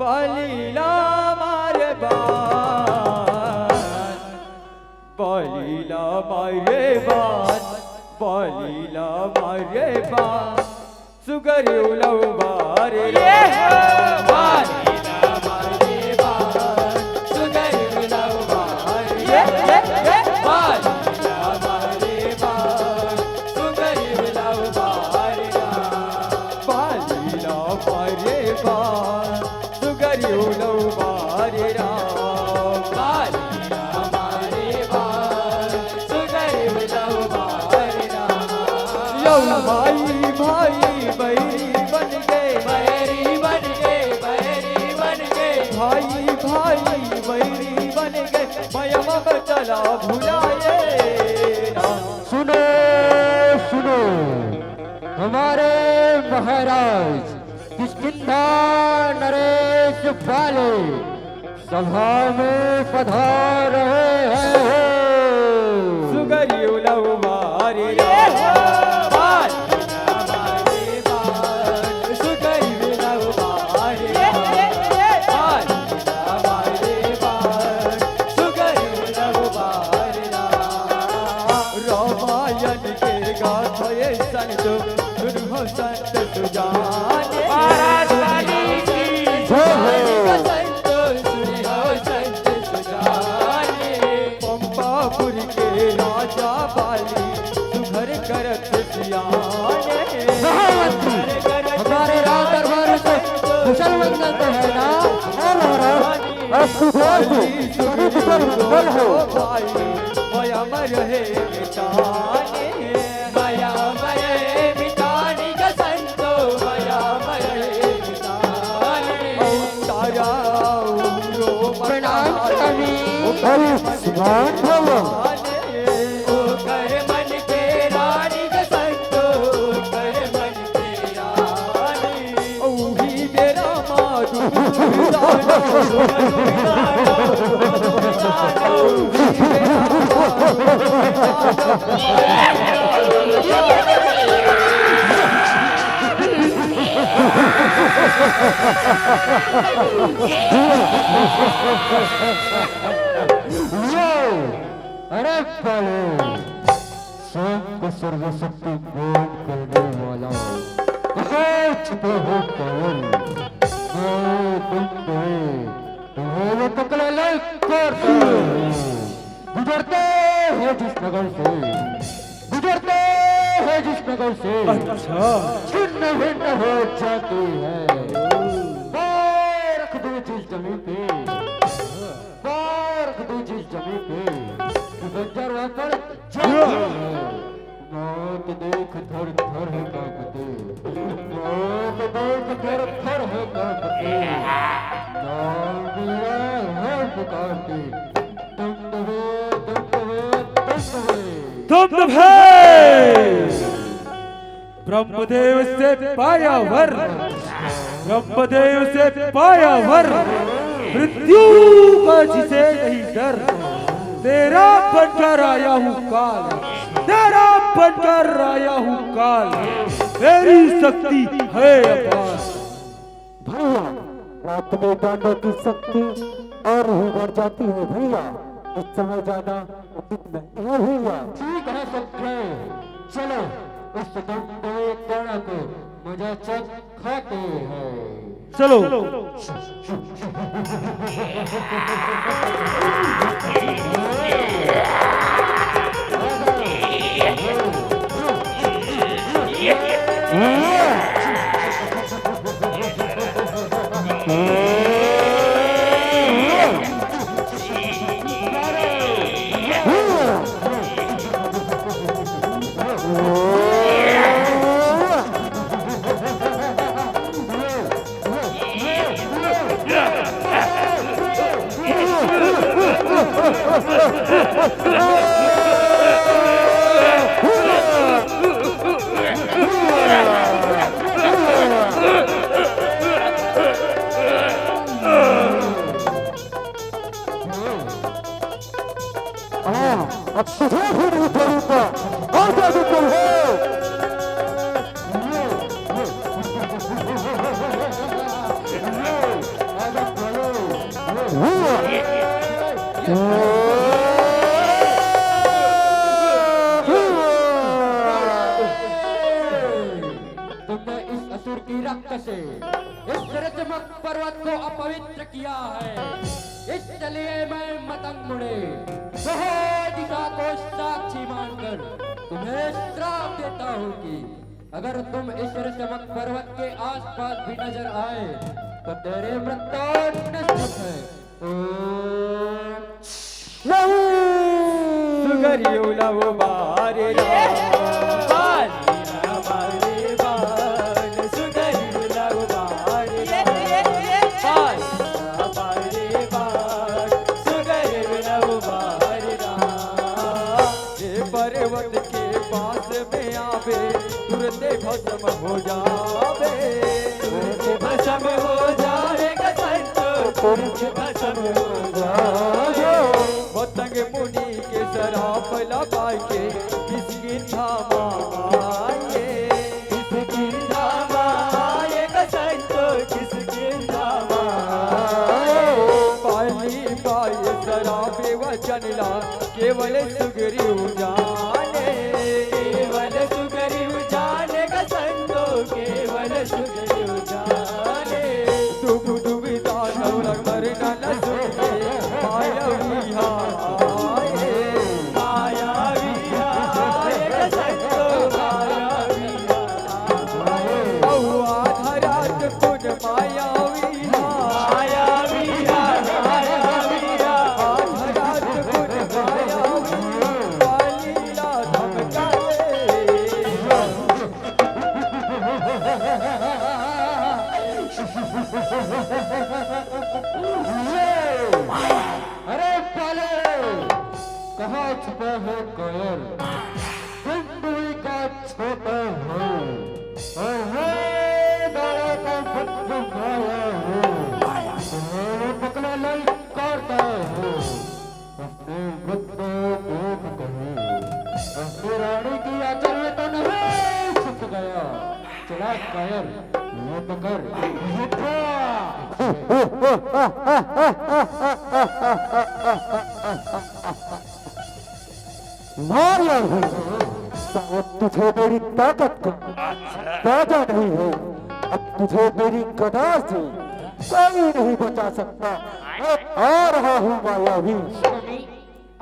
पालीला मारे बात, पालीला मारे बात, पालीला मारे बात, सुगर उलव बारे रे पालीला मारे बात, सुगर उलव बारे पालीला मारे बात, सुगर उलव बारे पालीला मारे बात, सुगर उलव बारे पालीला मारे बात, सुगर उलव बारे यो भाई भाई बैरी बन गए, बैरी बन गए, बैरी बन गए, भाई भाई बैरी बन गए, मयम चला भुलाए ना। सुनो सुनो हमारे महाराज किष्किंधा नरेश वाले सभा में पधार रहे हैं। सुगरी उलव मारे संत सुजाने महाराज वाली की संत सुजाने पंपापुर के राजा बाली सुघर करत सियाने हमारे राज दरबार से कुशल मंगल तो है ना भाई माया मर है मिटाने माया मर मिटाने का संतो माया मर मिटाने तारा प्रणाम स्वामी हरि सुभान भव ओ कर मन के रानी का संतो कर मन के रानी ओ ही मेरा माधु अरे पालो स्वयं को सर्वशक्ति बोध करने वाला कहाँ छुपे हो पायल तुम्हें पकड़ ले कर गुजरते हो जिस नगर से गुजरते हो जिस नगर से अच्छा छिन्न भिन्न हो जाती है पैर रख दो जिस जमीन पे पैर रख दो जिस जमीन पे बंजर पर जाती है मौत देख थर थर है कांपते मौत देख थर थर है कांपते नाम दिया है पुकारते तुम ब्रह्मदेव से पाया वर, ब्रह्मदेव से पाया वर, मृत्यु का जिसे नहीं डर, तेरा बनकर आया हूँ काल, तेरा बनकर आया हूँ काल, तेरी शक्ति है अपार। भैया रात में डांडों की शक्ति और ही बढ़ जाती है भैया, इस समय ज्यादा उचित नहीं है भैया। ठीक है सत्य, चलो उस दंडों को मजा चख खाते हैं। चलो तुमने इस असुर की रक्त से इस चमक पर्वत को अपवित्र किया है, इसलिए मैं मतंग मुड़े वह दिशा को साक्षी मानकर तुम्हें श्राप देता हूँ कि अगर तुम इस चमक पर्वत के आसपास भी नजर आए तो तेरे मृत्यु निश्चित है। सुगरियो लव बारे बाल बारे बाल सुगरियो लव बारे बाल बारे बाल सुगरियो लव बारे ये पर्वत के पास में आवे तुरंत भस्म हो जावे, तुरंत भस्म हो जाएगा संतो, तुरंत भस्म हो जाए। मतंग मुनि के शराब लगाए के किसकी धामाए, किसकी धामाए संतो, किसकी धामाए। पाली पाए शराब वचनला केवल सुग्रीव जाने, केवल सुग्रीव जाने का संतो, केवल सुग्रीव जाने। डूब डूब दानव मरना न सुने माया विहाय, माया विहाय का संतो, माया विहाय। आधा रात कुन माया विहाय, माया विहाय, माया विहाय। आधा रात कुन माया विहाय, लीला धमकाए। अरे पाले कहाँ छुपा है कायर, कुंडली का छोटा है और है दाड़ा का भक्त माया है, तुम्हें पकड़ा ललकारता है। अपने भक्त देख कहीं अपनी रानी की आंचल में तो नहीं छुप गया, चला कायर ये पकड़ मारिया है अब तुझे मेरी ताकत का ताजा नहीं है, अब तुझे मेरी गदा से कोई नहीं बचा सकता। मैं आ रहा हूँ मायावी। नहीं,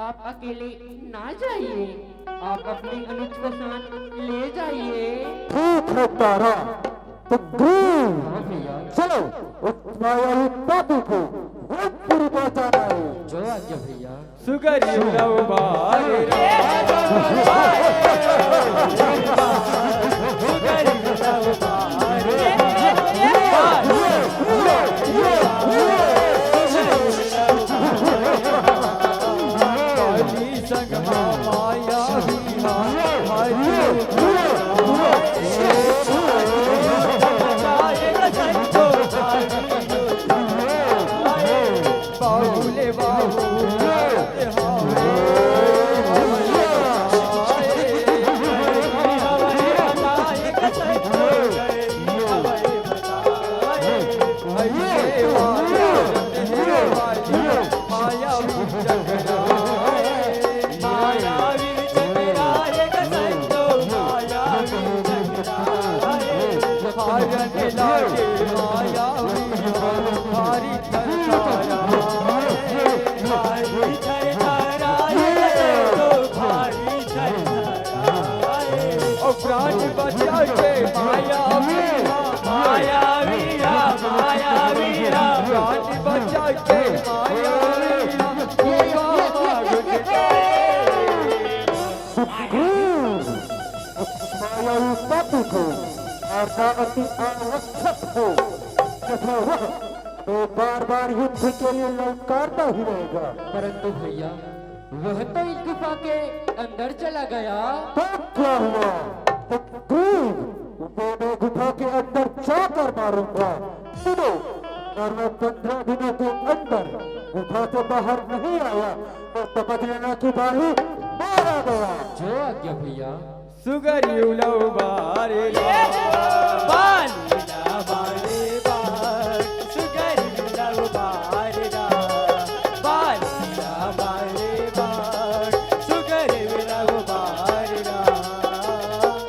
आप अकेले ना जाइए, आप अपने अनुज को साथ ले जाइए। ठीक है तारा, तो चलो उस मायावी पापी को पूरी पहुंचाना है। जो आज्ञा भैया। सुगरियो लव बारे सुगरियो लव बारे काली संग माया बाहुले बाहुले प्राण बचा के माया माया वीरा माया वीरा प्राण बचा के माया मायावी पापी को ऐसा अति आवश्यक हो तथा वह तो बार बार युद्ध के लिए ललकारता ही रहेगा। परंतु भैया वह तो इस गुफा के अंदर चला गया। तो क्या हुआ? तो मैं गुफा के अंदर जाकर मारूंगा। सुनो, अगर मैं 15 दिनों के अंदर गुफा से बाहर नहीं आया तो समझ लेना कि बाही मारा गया। जो आज्ञा भैया। सुगरियो लव बारे बालीला बारे बार सुगरियो लव बारे बालीला बारे बार सुगरियो लव बारे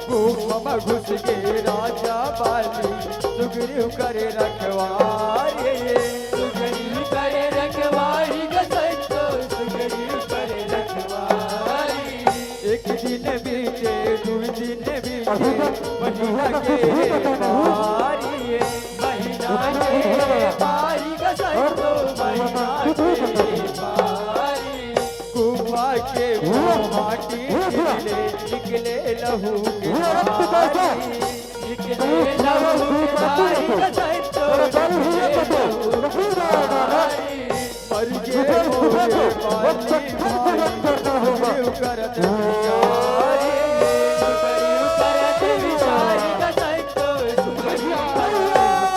गुफा में घुस के राजा बाली सुग्रीव करे रखवारी सुग्रीव करे रखवारी ग संतो सुग्रीव करे रखवारी एक दिन बीते दो दिन बीते महीना के बारी महीना के बारी ग संतो महीना के बारी कुआ के माटी निकले लहू के धारी निकले लहू के धारी ग संतो निकले लहू के धारी मर के मोरे पाली भाई सुग्रीव करत विचारी सुग्रीव करत विचारी ग संतो सुग्रीव करत विचारी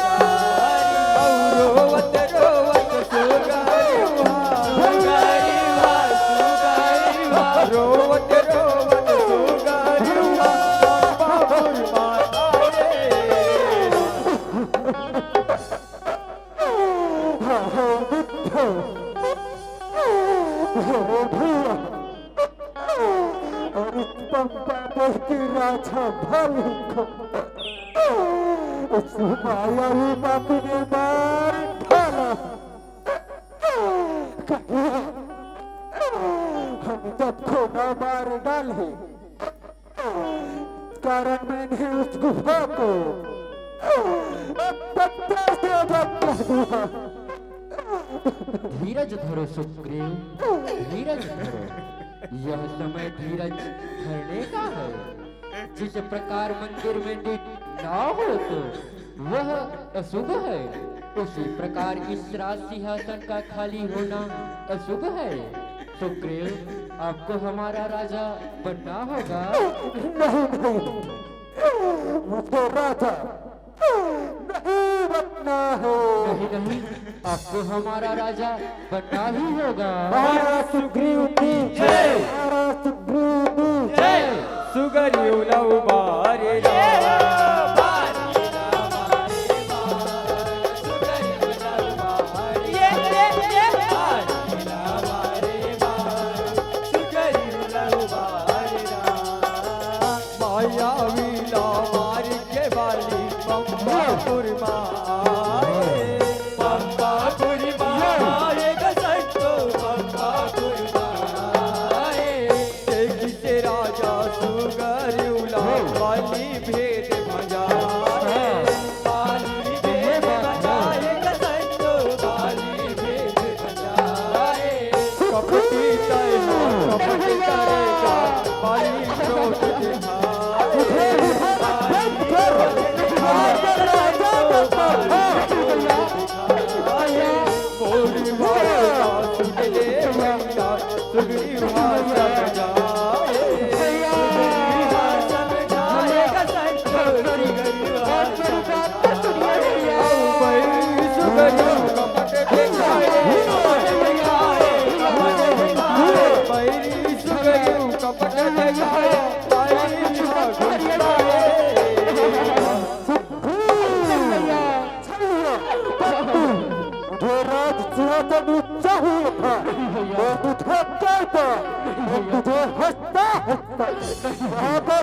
रोवत रोवत सुग्रीवा सुग्रीवा सुग्रीवा रोवत रोवत सुग्रीवा बाबुर माता और इस पंपा देती राजा भालू को उस मायावी बापू ने मार डाला हम जब को न मार डाले कारण मैंने उस गुफा को पत्थर से ढक दिया। धीरज धरो सुग्रीव, धीरज धरो। यह समय धीरज धरने का है। जिस प्रकार मंदिर में दीप ना हो तो वह अशुभ है, उसी प्रकार इस राज सिंहासन का खाली होना अशुभ है। सुग्रीव, आपको हमारा राजा बनना होगा। नहीं मुझे राजा नहीं बनना है। नहीं, आपको हमारा राजा बनना ही होगा। महाराज सुग्रीव की जय, महाराज सुग्रीव की जय। सुग्रीव लव बारे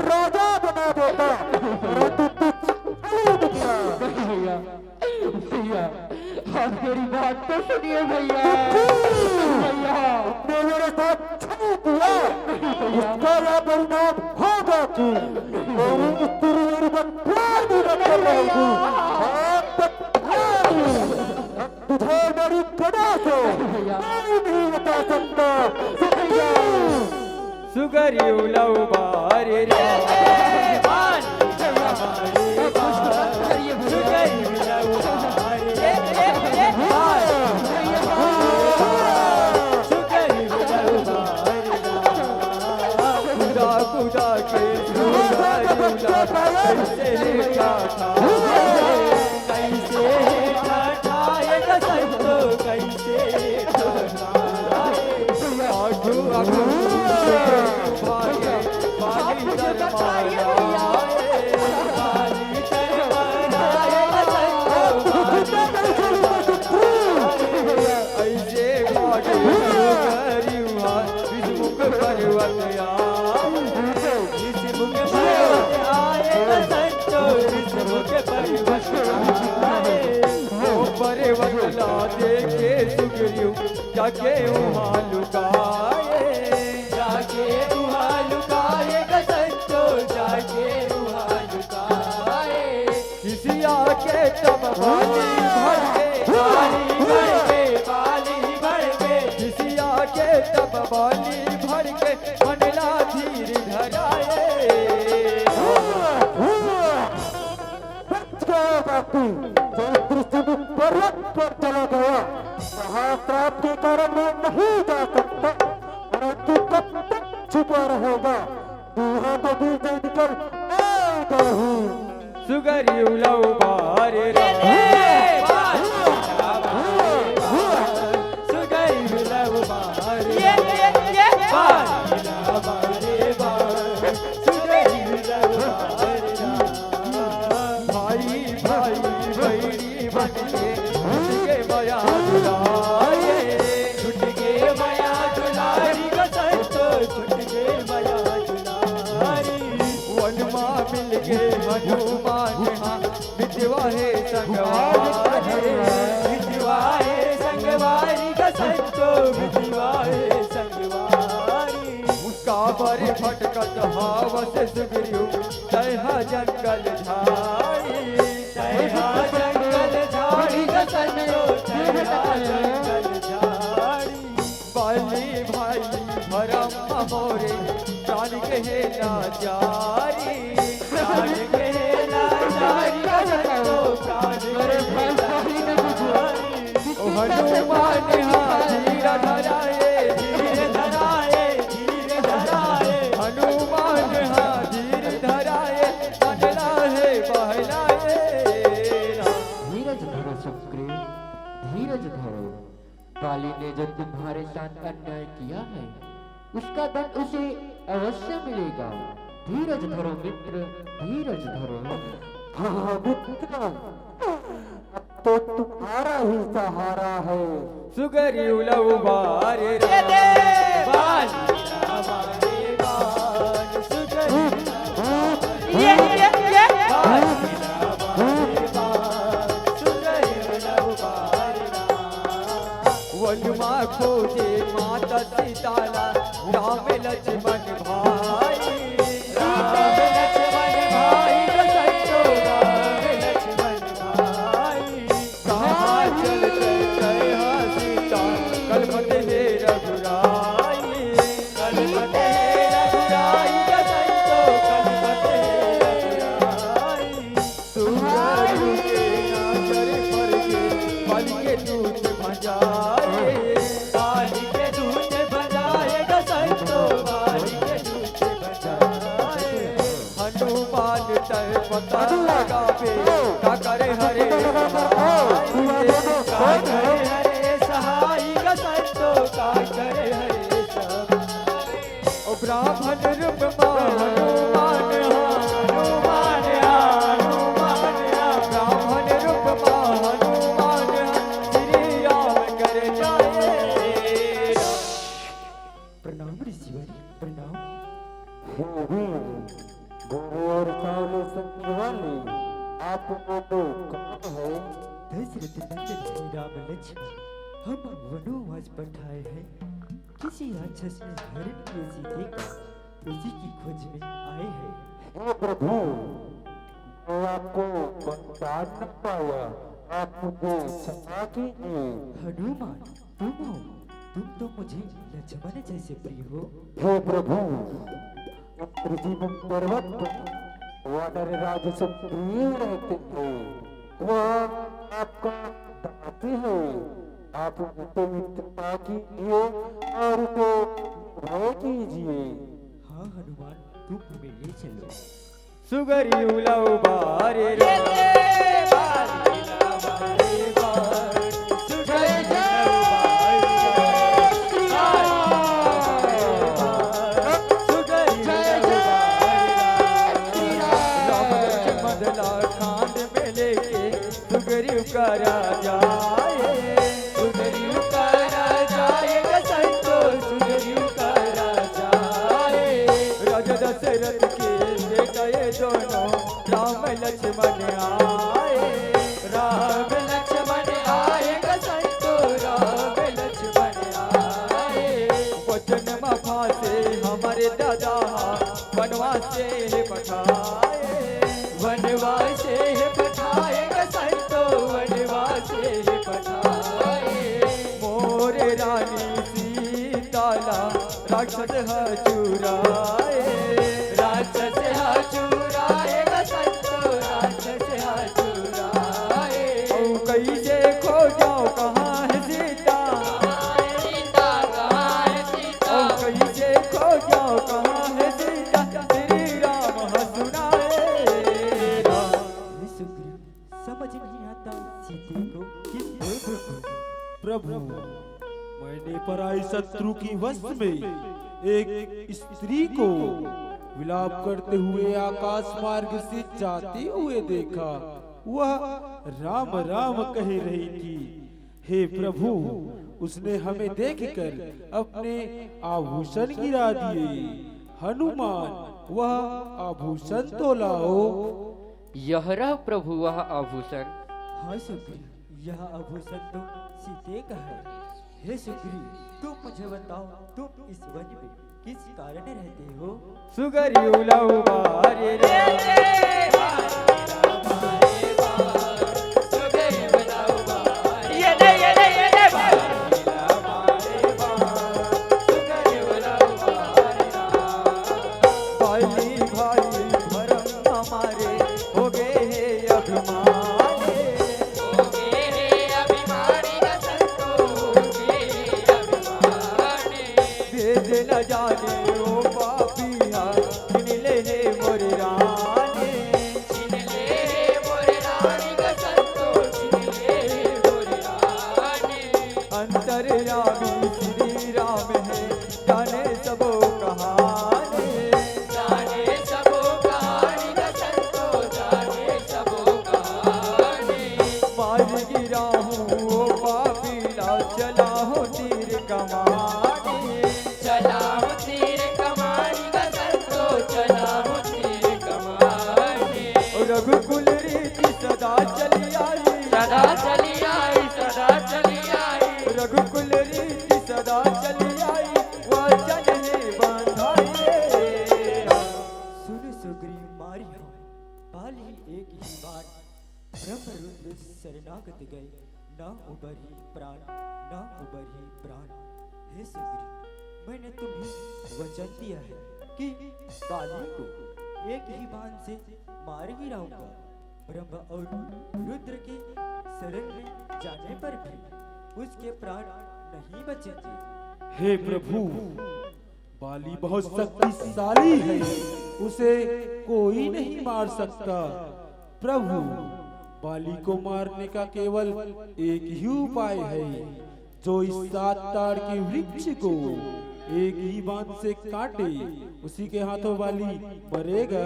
राजा बना देता। भैया, आप मेरी बात तो सुनिए भैया। आपने मेरे साथ छू किया, इसका यह परिणाम होगा कि मेरी स्त्री मेरी पर प्यार भी न कर रहेगी। तुझे मेरी कदा से नहीं बता सकता। सुग्रीव लव बारे खुदा के कैसे ठाए संतो कैसे आगू आगू बाली दरबार ऐसे विष्णुमुख पर्वत आए संतो के परिवश आए ओ परिवश ला देखे सुग्रीव जाके वहाँ लुकाए जाके वहाँ लुकाए गसंतो जाके वहाँ लुकाए किसी आके तब बाली भर के बाली भर के किसी आके तब बाली भर के मनला धीर धराए बापू जब दृष्टि पर्वत पर चला गया महाश्राप के कारण मैं नहीं जा सकता परंतु कब तक छुपा रहेगा दूहा तो दूर से निकल आएगा ही सुगरी उलव बार रे सुगरी उलव बार सुगरी उलव भाई भाई भैरी बन के छुट के माया दुलारे छुट के माया दुलारी गसंतो छुट के माया दुलारी वनमा मिल के हनुमान हाँ मितवा है संगवारी मितवा है संगवारी गसंतो मितवा है संगवारी काबर भटकत हावस सुग्रीव तैहा जंगल झाड़ी तैहा जंगल झाड़ी गसंतो तैहा जंगल झाड़ी बाली भाई भरम मोरे प्राण के लाचारी प्राण के लाचारी गसंतो प्राण के लाचारी ओ हनुमान हाँ धीर धराए धीर धराए धीर धराए हनुमान हाँ धीर धराए मनला है बहलाए धीरज धरो सुग्रीव, धीरज धरो। बाली ने जो तुम्हारे साथ अन्याय किया है उसका दंड उसे अवश्य मिलेगा। धीरज धरो मित्र, धीरज धरो। हाँ मित्र अब तो तुम्हारा ही सहारा है सुगरी उलव बार रे बाली हमारे बाल सुगरी वनमा खोजे माता सीताला राम लक्ष्मण भाई राम लक्ष्मण भाई गसंतो राम लक्ष्मण भाई कहाँ चलते गए हाँ सीता कलपते हे रघुराई कलपते हे रघुराई गसंतो कलपते हे रघुराई सुग्रीव के नाचर पर के बलि के दूत भजाए बाली के दूत भजाए गसंतो बाली के दूत भजाए हनुमान तय पता लगावे का करे हरे का करे हरे सहाय गसंतो का करे हरे सहाय ओ ब्राह्मण रूप हनुमान हनुमान हनुमान ब्राह्मण रूप हनुमान श्री राम कर जाए प्रणाम ऋषिवरी प्रणाम हे वीर गुरु और सावले संग वाले आप बोलो कौन है दशरथ नंदन श्री राम लक्ष्मण हम वनवास पठाए हैं किसी राक्षस ने हरण की ऐसी देखा उसी की खोज में आए हैं हे प्रभु मैं आपको बता न पाया आप मुझे क्षमा कीजिए हनुमान तुम हो तुम तो मुझे लक्ष्मण जैसे प्रिय हो हे प्रभु त्रिजीवन पर्वत पर वानर राज से प्रिय रहते हैं वह आपका दासी है आप उनसे मित्रता कीजिए और उसे भय कीजिए हाँ हनुमान तुम हमें ले चलो सुगरी उलव बार रे बाली हमारे बार सुगरी उलव बार सुगरी उलव बार राम मदला खान में लेके सुगरी करा जाए सुगरी करा जाए गसंतो सुगरी करा जाए राजा दशरथ के बेटा ये दोनों राम लक्ष्मण लक्ष्मण आए, राम लक्ष्मण आए संतो, राम लक्ष्मण आए। वचन मफा से हमारे दादा वनवास से पठाए, वनवास से पठाए संतो, वनवास से पठाए। मोरे रानी सीताला राक्षस ह चुराए, राक्षस ह चुराए संतो, राक्षस ह चुराए। ओ कैसे खो जाओ कहाँ है सीता, ओ कैसे खो जाओ कहाँ है सीता, श्री राम हंसुनाए राम। सुग्रीव समझ नहीं आता सीते को किस प्रभु, मैंने पराई शत्रु की वश में एक स्त्री को विलाप करते हुए आकाश मार्ग से जाते हुए देखा। वह राम राम कह रही थी। हे प्रभु, उसने हमें देखकर अपने आभूषण गिरा दिए। हनुमान, वह आभूषण तो लाओ। यह रहा प्रभु वह आभूषण। हाँ सुग्रीव, यह आभूषण तो सीते का है। हे सुग्रीव, तुम मुझे बताओ, तुम इस वन में किस कारण रहते हो? सुग्रीव लऊ बारे न जाने ओ पापिया, छिन ले हे मोर रानी, छिन ले हे मोर रानी का संतो, छिन ले हे मोर रानी। अंतर्यामी श्री राम है, जाने सबो कहानी, जाने सबो कहानी का संतो, जाने सबो कहानी। मार गिरा हूँ ओ पापीला, चला हो तीर कमानी, चलाओ तीर कमानी का संतो, चलाओ तीर कमानी। रघुकुल रीति सदा चली आई, सदा चली आई, सदा चली आई। रघुकुल रीति सदा चली आई, वचन है बंधाए। सुन सुग्रीव मारी हो, बाली एक ही बार ब्रह्म रुद्र शरणागत गए, न उबरी प्राण, न उबरी प्राण। हे सुग्रीव, मैंने तुम्हें वचन दिया है कि बाली को एक ही बाण से मार गिराऊंगा। ब्रह्म और रुद्र के शरण में जाने पर भी उसके प्राण नहीं बचेंगे। हे प्रभु, बाली बहुत शक्तिशाली है, उसे कोई नहीं मार सकता। प्रभु, बाली को मारने का केवल एक ही उपाय है, जो इस 7 ताड़ के वृक्ष को एक ही बाण से काटे, उसी के हाथों बाली मरेगा।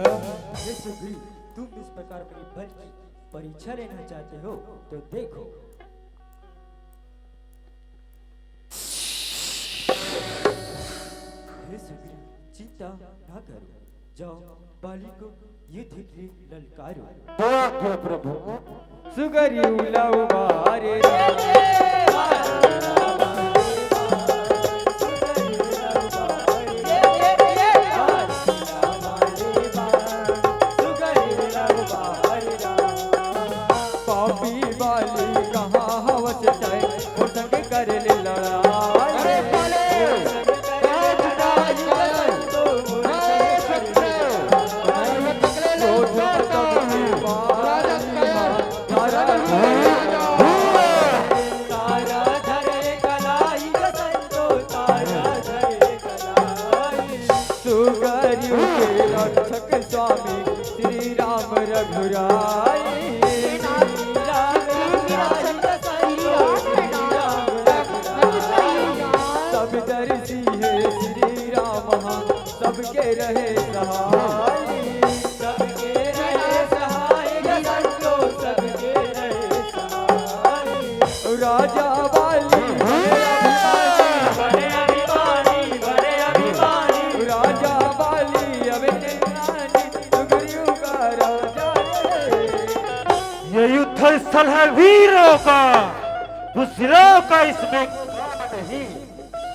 हे सुग्रीव, तुम इस प्रकार अपनी बल की परीक्षा लेना चाहते हो तो देखो। हे सुग्रीव, चिंता ना करो, जाओ बाली को युद्ध के लिए ललकारो। आज्ञा प्रभु। सुग्रीव लऊ बारे स्वामी श्री राम रघुराई। सब दर्शी है श्री राम, सबके रहे सहाय, सबके रहे सहाय, सबके रहे सहाय। ये युद्ध स्थल है वीरों का, बुजुर्गों का इसमें नहीं।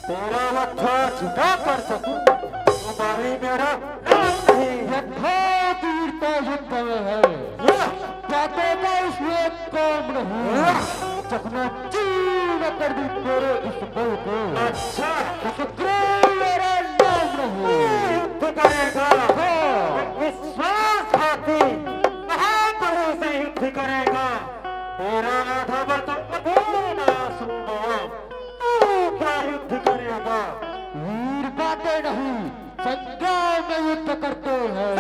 तेरा मत्था झुका कर सकूं तुम्हारी मेरा काम नहीं। यथार्थ वीरता युद्ध में है, बातों का इसमें काम नहीं। चकना चूर कर दी तेरे इस बल को। अच्छा इस कोई मेरा नाम नहीं। युद्ध करेगा विश्वासघाती महापुरुष से युद्ध करेगा। तेरा आधा बर्तन ना सुनो क्या युद्ध करेगा। वीर बातें नहीं, संग्राम में युद्ध करते हैं।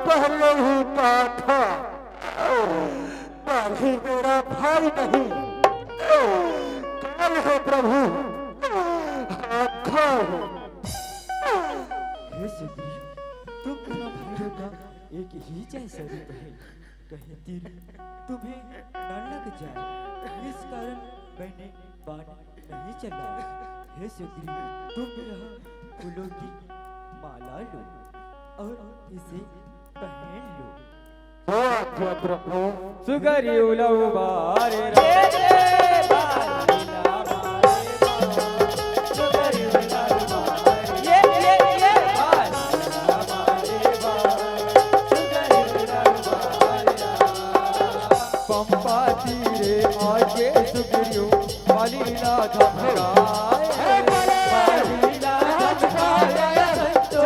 पहले ही कहा था बाकी मेरा भाई नहीं कौन है प्रभु आखा है। हे सुग्रीव, तुम मेरा भाइयों का एक ही जैसा रूप है। कहीं तीर तुम्हें न लग जाए इस कारण मैंने बाण नहीं चलाया। हे सुग्रीव, तुम यह फूलों की माला लो और इसे पहन लो। प्रभु सुग्रीव लव बारे रे बारिला मारे बा। सुग्रीव लव बारे ये बारिला मारे बा। सुग्रीव लव बारे पंपा तीरे आके सुग्रीव बालिना धमकाए। बालिना धमकाए संतो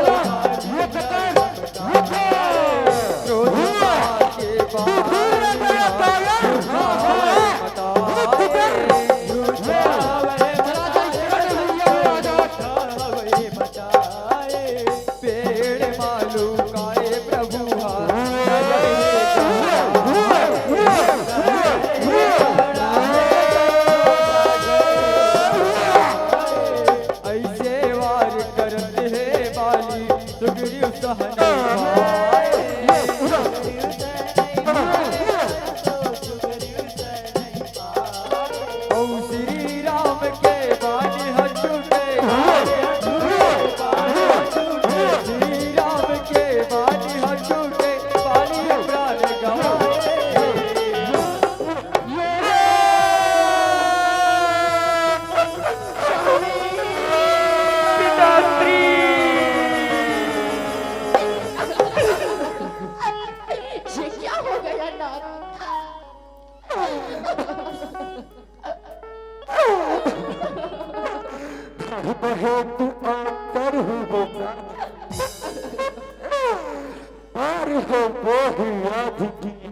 तू अंतर ही होगा और हो वो ही याद की